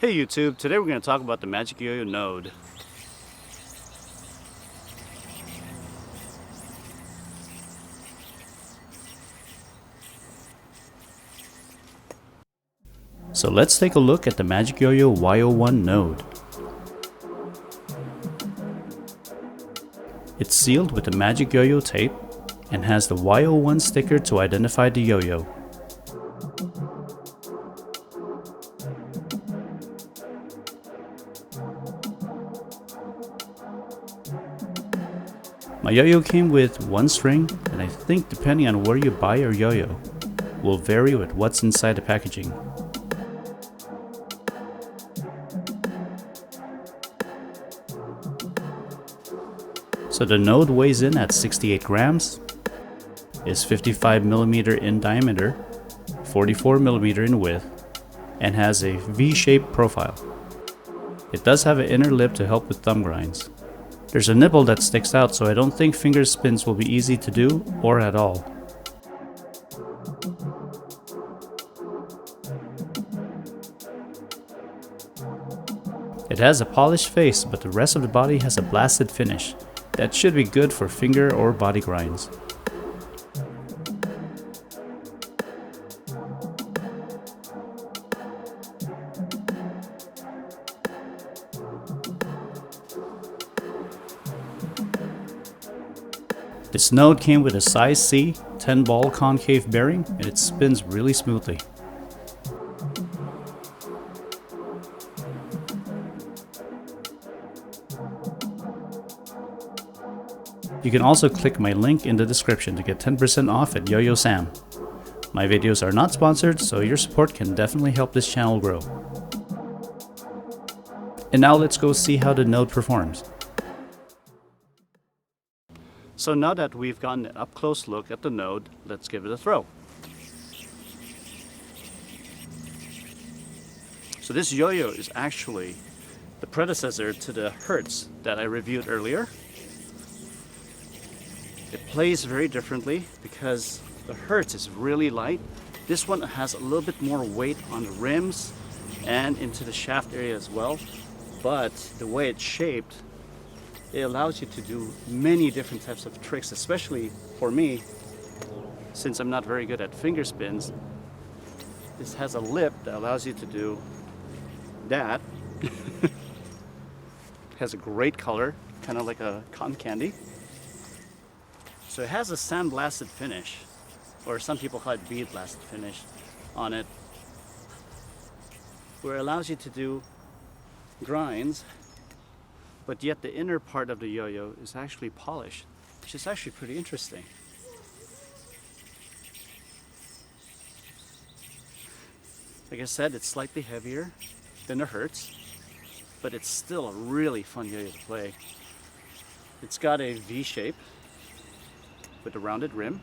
Hey YouTube, today we're going to talk about the MagicYoYo node. So let's take a look at the MagicYoYo Y01 node. It's sealed with the MagicYoYo tape and has the Y01 sticker to identify the yo-yo. My yo-yo came with one string, and I think depending on where you buy your yo-yo, will vary with what's inside the packaging. So the node weighs in at 68 grams, is 55mm in diameter, 44mm in width, and has a V-shaped profile. It does have an inner lip to help with thumb grinds. There's a nipple that sticks out, so I don't think finger spins will be easy to do or at all. It has a polished face, but the rest of the body has a blasted finish. That should be good for finger or body grinds. This node came with a size C 10 ball concave bearing, and it spins really smoothly. You can also click my link in the description to get 10% off at YOYO Sam. My videos are not sponsored, so your support can definitely help this channel grow. And now let's go see how the node performs. So now that we've gotten an up-close look at the node, let's give it a throw. So this yo-yo is actually the predecessor to the Hertz that I reviewed earlier. It plays very differently because the Hertz is really light. This one has a little bit more weight on the rims and into the shaft area as well. But the way it's shaped, it allows you to do many different types of tricks, especially for me, since I'm not very good at finger spins. This has a lip that allows you to do that. It has a great color, kind of like a cotton candy. So it has a sandblasted finish, or some people call it bead blasted finish on it, where it allows you to do grinds, but yet the inner part of the yo-yo is actually polished, which is actually pretty interesting. Like I said, it's slightly heavier than the Hertz, but it's still a really fun yo-yo to play. It's got a V shape with a rounded rim.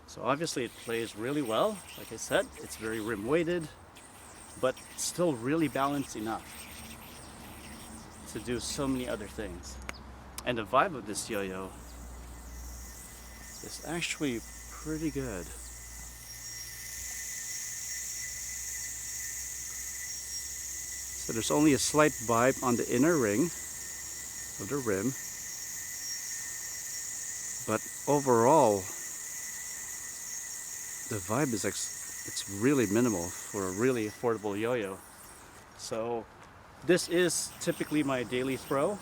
So obviously it plays really well. Like I said, it's very rim weighted, but still really balanced enough to do so many other things. And the vibe of this yo-yo is actually pretty good. So there's only a slight vibe on the inner ring of the rim, but overall the vibe is it's really minimal for a really affordable yo-yo. So this is typically my daily throw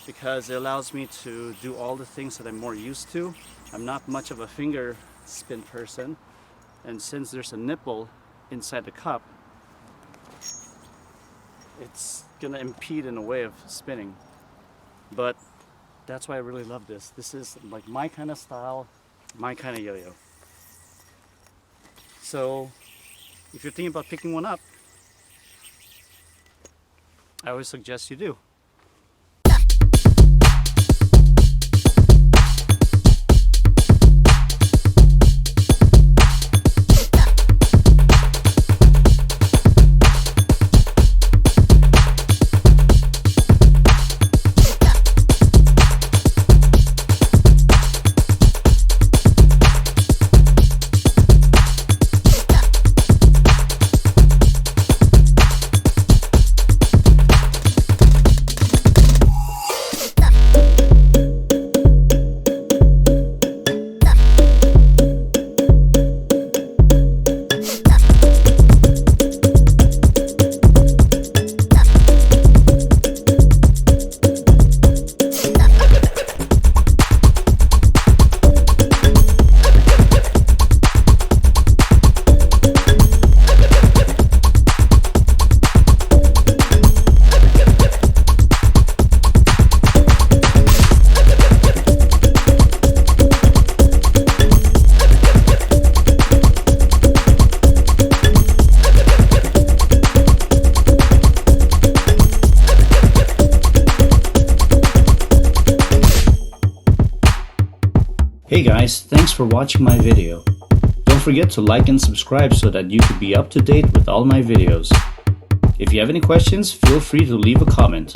because it allows me to do all the things that I'm more used to. I'm not much of a finger spin person, and since there's a nipple inside the cup, it's gonna impede in a way of spinning. But that's why I really love this. This is like my kind of style, my kind of yo-yo. So if you're thinking about picking one up, I always suggest you do. Hey guys, thanks for watching my video. Don't forget to like and subscribe so that you can be up to date with all my videos. If you have any questions, feel free to leave a comment.